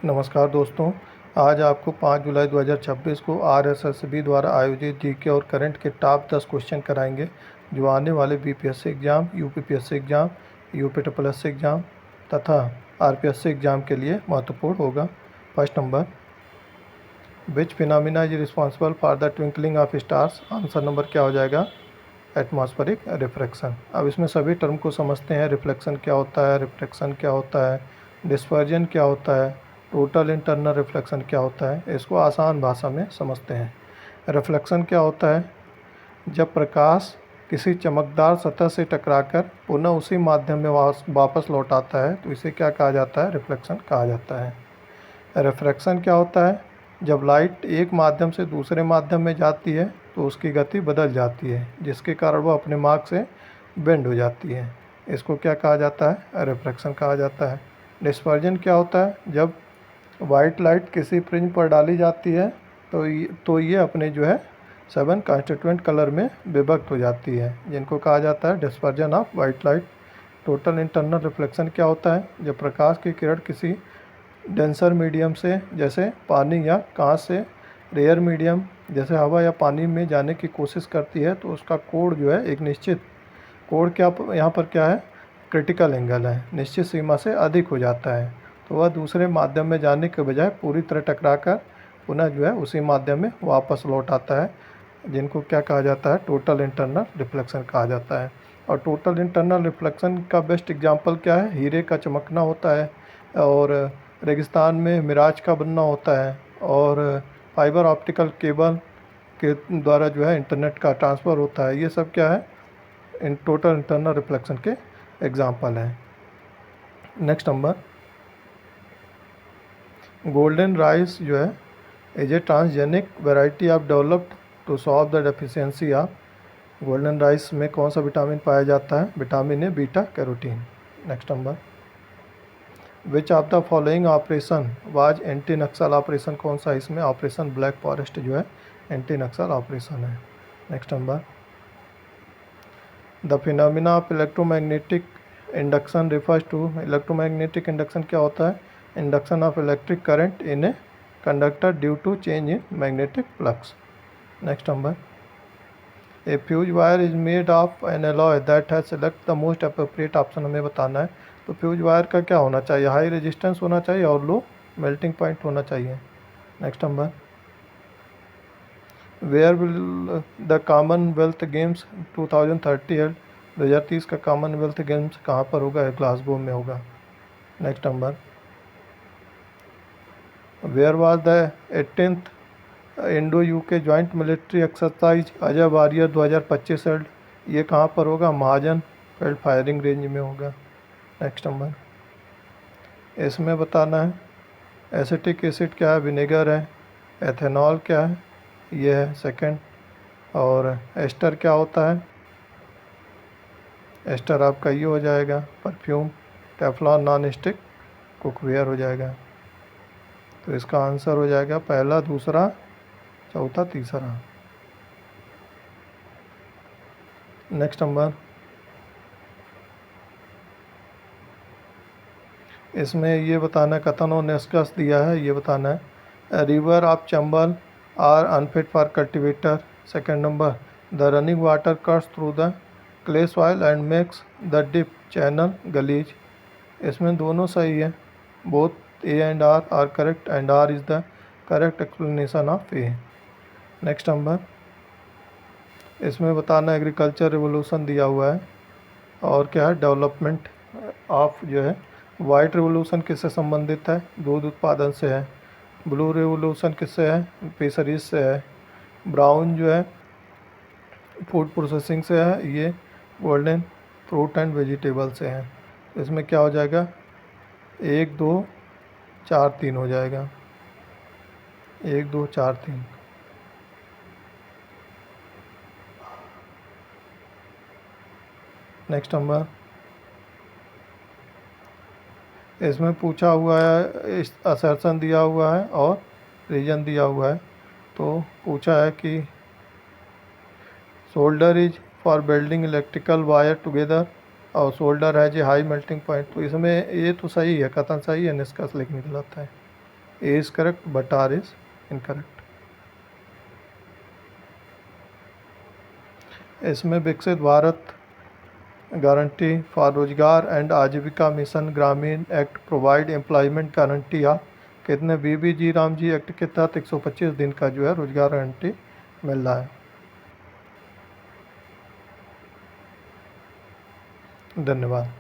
नमस्कार दोस्तों। आज आपको 5 जुलाई 2026 को आरएसएसबी द्वारा आयोजित जीके और करंट के टॉप 10 क्वेश्चन कराएंगे जो आने वाले BPSC exam, UPPSC exam, UPSC exam तथा आरपीएससी एग्ज़ाम के लिए महत्वपूर्ण होगा। First number, which phenomena is responsible for the twinkling of stars. Answer number क्या हो जाएगा? Atmospheric refraction. अब इसमें सभी टर्म को समझते हैं। रिफ्लेक्शन क्या होता है, रिफ्रैक्शन क्या होता है, डिस्पर्जन क्या होता है, टोटल इंटरनल रिफ्लेक्शन क्या होता है, इसको आसान भाषा में समझते हैं। रिफ्लेक्शन क्या होता है? जब प्रकाश किसी चमकदार सतह से टकराकर पुनः उसी माध्यम में वापस लौट आता है तो इसे क्या कहा जाता है? रिफ्लेक्शन कहा जाता है। रिफ्रैक्शन क्या होता है? जब लाइट एक माध्यम से दूसरे माध्यम में जाती है तो उसकी गति बदल जाती है जिसके कारण वह अपने मार्ग से बेंड हो जाती है। इसको क्या कहा जाता है? रिफ्रैक्शन कहा जाता है। डिस्पर्जन क्या होता है? जब वाइट लाइट किसी प्रिज्म पर डाली जाती है तो ये अपने 7 कॉन्स्टिट्यूएंट कलर में विभक्त हो जाती है जिनको कहा जाता है dispersion of white light. Total internal reflection क्या होता है? जब प्रकाश की किरण किसी डेंसर मीडियम से जैसे पानी या कांच से रेयर मीडियम जैसे हवा या पानी में जाने की कोशिश करती है तो उसका कोण एक निश्चित कोण क्या यहाँ पर क्या है? क्रिटिकल एंगल है, निश्चित सीमा से अधिक हो जाता है तो वह दूसरे माध्यम में जाने के बजाय पूरी तरह टकराकर पुनः उसी माध्यम में वापस लौट आता है जिनको क्या कहा जाता है? टोटल इंटरनल रिफ्लेक्शन कहा जाता है। और टोटल इंटरनल रिफ्लेक्शन का बेस्ट एग्जांपल क्या है? हीरे का चमकना होता है और रेगिस्तान में मिराज का बनना होता है और फाइबर ऑप्टिकल केबल के द्वारा इंटरनेट का ट्रांसफ़र होता है। ये सब क्या है? इन टोटल इंटरनल रिफ्लेक्शन के एग्जांपल हैं। Next number, golden rice is a transgenic variety of developed to solve the deficiency of. Golden rice में कौन सा विटामिन पाया जाता है? Vitamin A, beta carotene. Next number, which of the following operation was anti Naxal operation. कौन सा इसमें operation black forest anti Naxal operation है। Next number, the phenomena of electromagnetic induction refers to. Electromagnetic induction क्या होता है? Induction of electric current in a conductor due to change in magnetic flux. Next number, a fuse wire is made of an alloy that has select the most appropriate option हमें बताना है। तो fuse wire का क्या होना चाहिए? High resistance होना चाहिए और लो मेल्टिंग पॉइंट होना चाहिए। Next number, where will the Commonwealth games 2030 held. 2030 का कॉमनवेल्थ गेम्स कहाँ पर होगा? ग्लासगो में होगा। Next number, where was the 18th Indo UK joint military exercise Ajay warrior 2025 held. ये कहाँ पर होगा? महाजन फील्ड फायरिंग रेंज में होगा। नेक्स्ट नंबर, इसमें बताना है एसिटिक एसिड क्या है? विनेगर है। एथेनॉल क्या है? ये है सेकंड। और एस्टर क्या होता है? एस्टर आपका ये हो जाएगा perfume. Teflon non stick cookware हो जाएगा। तो इसका आंसर हो जाएगा पहला, दूसरा, चौथा, तीसरा। नेक्स्ट नंबर, इसमें ये बताना है कथन और निष्कर्ष दिया है, ये बताना है river of Chambal are unfit for cultivator. Second number, the running water cuts through the clay soil and makes the dip channel gullies. इसमें दोनों सही है। Both A and R correct and R is the correct explanation of A. Next number, इसमें बताना agriculture revolution दिया हुआ है और क्या है? डेवलपमेंट ऑफ वाइट रिवोल्यूशन किससे संबंधित है? दूध उत्पादन से है। ब्लू रिवोल्यूशन किससे है? फिशरीज से है। ब्राउन फूड प्रोसेसिंग से है। ये गोल्डन फ्रूट एंड वेजिटेबल से है। इसमें क्या हो जाएगा? 1 2 4 3 हो जाएगा। 1 2 4 3। नेक्स्ट नंबर, इसमें पूछा हुआ है, इस असर्शन दिया हुआ है और रीजन दिया हुआ है। तो पूछा है कि solder is for building electrical wire together और solder has a high melting point. तो इसमें ये तो सही है, कथन सही है, निष्कर्ष लेकिन गलत है। A is correct but R is incorrect. इसमें Viksit Bharat guarantee for Rozgar and Ajeevika mission Gramin act provide employment guarantee या कितने बीबीजी रामजी एक्ट के तहत 125 दिन का जो है रोजगार गारंटी मिल रहा है। धन्यवाद।